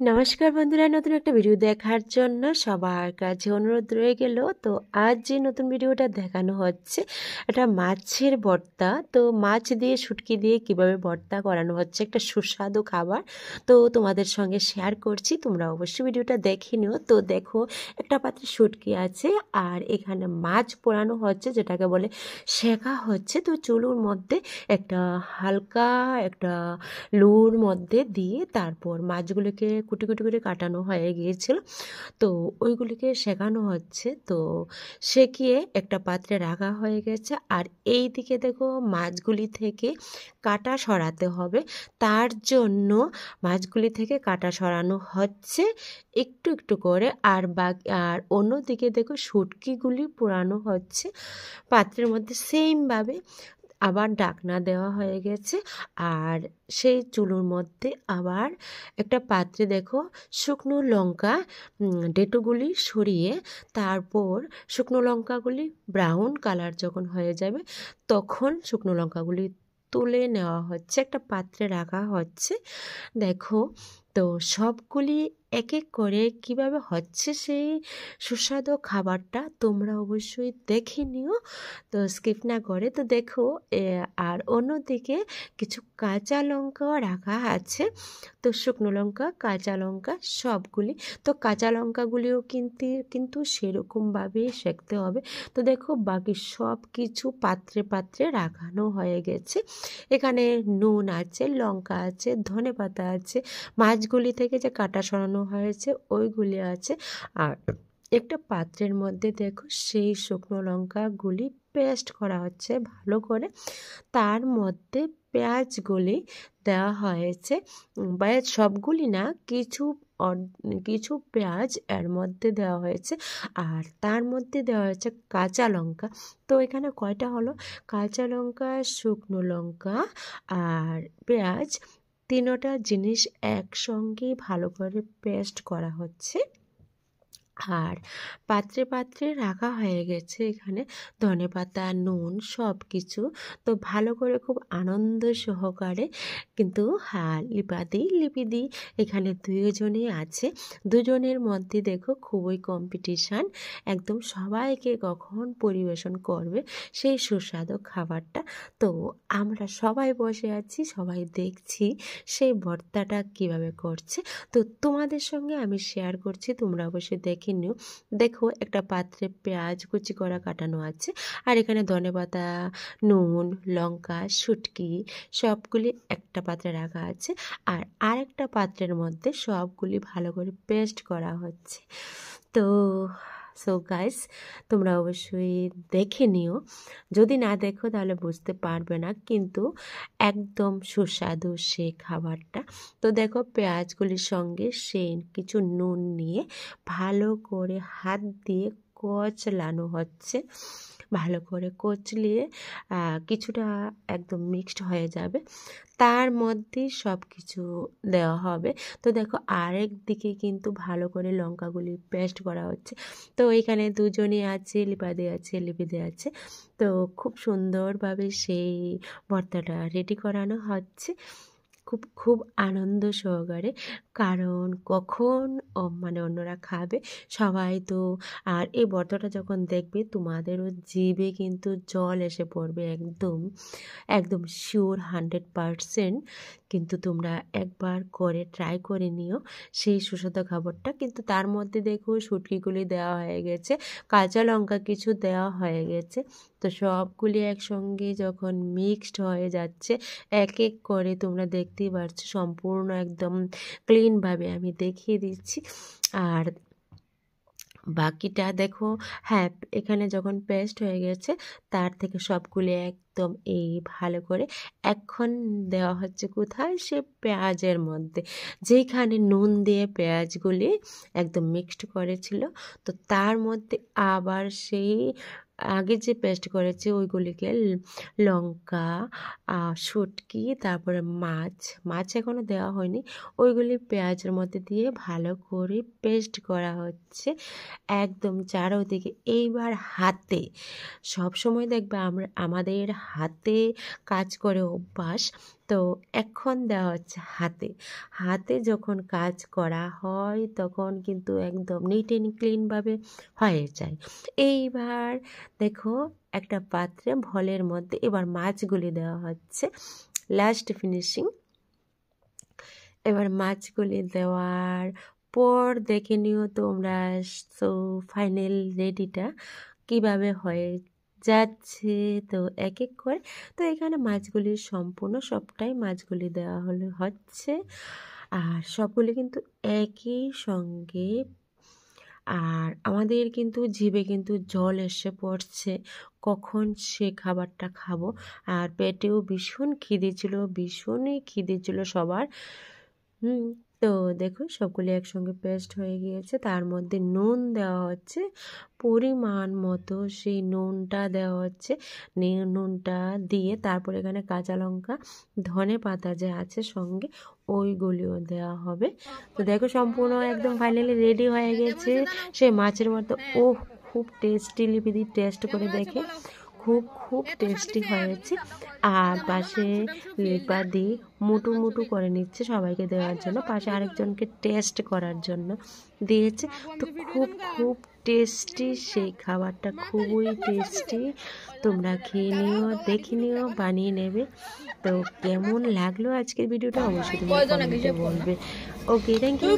নমস্কার বন্ধুরা, নতুন একটা ভিডিও দেখার জন্য সবার কাছে অনুরোধ রয়ে গেল। তো আজ যে নতুন ভিডিওটা দেখানো হচ্ছে এটা মাছের ভর্তা। তো মাছ দিয়ে শুটকি দিয়ে কিভাবে ভর্তা করানো হচ্ছে একটা সুস্বাদু খাবার, তো তোমাদের সঙ্গে শেয়ার করছি। তোমরা অবশ্যই ভিডিওটা দেখে নিও। তো দেখো, একটা পাত্রে শুটকি আছে আর এখানে মাছ পোড়ানো হচ্ছে, যেটাকে বলে শেখা হচ্ছে। তো চুলোর মধ্যে একটা হালকা একটা লুর মধ্যে দিয়ে তারপর মাছগুলোকে কুটি কুটি করে কাটানো হয়ে গিয়েছিল। তো ওইগুলিকে শেখানো হচ্ছে। তো সেকিয়ে একটা পাত্রে রাখা হয়ে গেছে। আর এই দিকে দেখো, মাছগুলি থেকে কাটা সরাতে হবে। তার জন্য মাছগুলি থেকে কাটা সরানো হচ্ছে একটু একটু করে। আর অন্যদিকে দেখো, শুটকিগুলি পোড়ানো হচ্ছে পাত্রের মধ্যে সেমভাবে। আবার ঢাকনা দেওয়া হয়ে গেছে। আর সেই চুলোর মধ্যে আবার একটা পাত্রে দেখো শুকনো লঙ্কা ডেটোগুলি সরিয়ে তারপর শুকনো লঙ্কাগুলি ব্রাউন কালার যখন হয়ে যাবে তখন শুকনো লঙ্কাগুলি তুলে নেওয়া হচ্ছে, একটা পাত্রে রাখা হচ্ছে। দেখো, তো সবগুলি এক এক করে কিভাবে হচ্ছে সেই সুস্বাদু খাবারটা তোমরা অবশ্যই দেখে নিও, তো স্কিপ না করে। তো দেখো, আর অন্যদিকে কিছু কাঁচা লঙ্কাও রাখা আছে। তো শুকনো লঙ্কা, কাঁচা লঙ্কা সবগুলি। তো কাঁচা লঙ্কাগুলিও কিন্তু সেরকমভাবেই সেঁকতে হবে। তো দেখো, বাকি সব কিছু পাত্রে পাত্রে রাখানো হয়ে গেছে। এখানে নুন আছে, লঙ্কা আছে, ধনেপাতা আছে, মাছগুলি থেকে যে কাটা সরানো হয়েছে ওইগুলি আছে। আর একটা পাত্রের মধ্যে দেখো সেই শুকনো লঙ্কাগুলি পেস্ট করা হচ্ছে ভালো করে। তার মধ্যে পেঁয়াজগুলি দেওয়া হয়েছে, পেঁয়াজ সবগুলি না, কিছু পেঁয়াজ এর মধ্যে দেওয়া হয়েছে। আর তার মধ্যে দেওয়া হয়েছে কাঁচা লঙ্কা। তো এখানে কয়টা হলো, কাঁচা লঙ্কা, শুকনো লঙ্কা আর পেঁয়াজ, তিনোটা জিনিস একসঙ্গে ভালো করে পেস্ট করা হচ্ছে। আর পাত্রে পাত্রে রাখা হয়ে গেছে এখানে ধনেপাতা, নুন সব কিছু। তো ভালো করে খুব আনন্দ সহকারে কিন্তু লিপি দিই। এখানে দুজনই আছে, দুজনের মধ্যে দেখো খুবই কম্পিটিশান, একদম সবাইকে কখন পরিবেশন করবে সেই সুস্বাদু খাবারটা। তো আমরা সবাই বসে আছি, সবাই দেখছি সেই ভর্তাটা কিভাবে করছে। তো তোমাদের সঙ্গে আমি শেয়ার করছি, তোমরা অবশ্যই দেখে নিও। দেখো, একটা পাত্রে পেঁয়াজ কুচি করা কাটানো আছে। আর এখানে ধনেপাতা, নুন, লঙ্কা, শুটকি সবগুলি একটা পাত্রে রাখা আছে। আর আরেকটা পাত্রের মধ্যে সবগুলি ভালো করে পেস্ট করা হচ্ছে। তো গাইস, তোমরা অবশ্যই দেখে নিও। যদি না দেখো তাহলে বুঝতে পারবে না, কিন্তু একদম সুস্বাদু সে খাবারটা। তো দেখো, পেঁয়াজগুলির সঙ্গে সেই কিছু নুন নিয়ে ভালো করে হাত দিয়ে কচলানো হচ্ছে। ভালো করে কচলিয়ে কিছুটা একদম মিক্সড হয়ে যাবে, তার মধ্যে সব কিছু দেওয়া হবে। তো দেখো, আরেক দিকে কিন্তু ভালো করে লঙ্কাগুলি পেস্ট করা হচ্ছে। তো এখানে দুজনই আছে, লিপিদে আছে। তো খুব সুন্দরভাবে সেই ভর্তাটা রেডি করানো হচ্ছে খুব খুব আনন্দ সহকারে। কারণ কখন মানে অন্যরা খাবে সবাই তো। আর এই ভর্তাটা যখন দেখবে তোমাদেরও জিভে কিন্তু জল এসে পড়বে, একদম একদম শিওর 100%। কিন্তু তোমরা একবার করে ট্রাই করে নিও সেই সুস্বাদু খাবারটা। কিন্তু তার মধ্যে দেখো শুটকিগুলি দেওয়া হয়ে গেছে, কাঁচা লঙ্কা কিছু দেওয়া হয়ে গেছে। তো সবগুলি একসঙ্গে যখন মিক্সড হয়ে যাচ্ছে, এক এক করে তোমরা দেখতেই পারছো, সম্পূর্ণ একদম ক্লিনভাবে আমি দেখিয়ে দিচ্ছি। আর বাকিটা দেখো, হ্যাঁ, এখানে যখন পেস্ট হয়ে গেছে তার থেকে সবগুলি একদম এই ভালো করে এখন দেওয়া হচ্ছে কোথায়, সে পেঁয়াজের মধ্যে, যেখানে নুন দিয়ে পেঁয়াজগুলি একদম মিক্সড করেছিল। তো তার মধ্যে আবার সেই আগে যে পেস্ট করেছে ওইগুলিকে লঙ্কা, শুটকি, তারপরে মাছ এখনও দেওয়া হয়নি, ওইগুলি পেঁয়াজের মধ্যে দিয়ে ভালো করে পেস্ট করা হচ্ছে একদম চারোদিকে। এইবার হাতে, সব সময় দেখবে আমাদের হাতে কাজ করে অভ্যাস। তো এখন দেওয়া হচ্ছে হাতে। হাতে যখন কাজ করা হয় তখন কিন্তু একদম নিট অ্যান্ড ক্লিনভাবে হয়ে যায়। এইবার দেখো একটা পাত্রে ভলের মধ্যে এবার মাছগুলি দেওয়া হচ্ছে, লাস্ট ফিনিশিং। এবার মাছগুলি দেওয়ার পর দেখে নিও তোমরা সো ফাইনাল রেডিটা কিভাবে হয়ে যাচ্ছে। তো এক এক করে তো এখানে মাছগুলির সম্পূর্ণ সবটাই মাছগুলি দেওয়া হচ্ছে, আর সবগুলি কিন্তু একই সঙ্গে। আর আমাদের কিন্তু জিভে কিন্তু জল এসে পড়ছে কখন সে খাবারটা খাবো। আর পেটেও ভীষণ খিদে ছিল, ভীষণই খিদে ছিল সবার। তো দেখো সবগুলি একসঙ্গে পেস্ট হয়ে গিয়েছে। তার মধ্যে নুন দেওয়া হচ্ছে পরিমাণ মতো, সেই নুনটা দেওয়া হচ্ছে। নুনটা দিয়ে তারপর এখানে কাঁচা লঙ্কা, ধনে পাতা যে আছে সঙ্গে ওইগুলিও দেওয়া হবে। তো দেখো সম্পূর্ণ একদম ফাইনালি রেডি হয়ে গেছে সেই মাছের মতো। ও খুব টেস্টি, লিপিদি টেস্ট করে দেখে খুব টেস্টি হয়েছে। আর পাশে লিপা দি মুটু মুটু করে নিচ্ছে সবাইকে দেওয়ার জন্য, পাশে আরেকজনকে টেস্ট করার জন্য দিয়েছে। তো খুব টেস্টি সেই খাবারটা, খুবই টেস্টি। তোমরা খেয়ে নিও, দেখে নিও, বানিয়ে নেবে। তো কেমন লাগলো আজকের ভিডিওটা অবশ্যই তোমরা কমেন্টে বলবে। ওকে, থ্যাংক ইউ।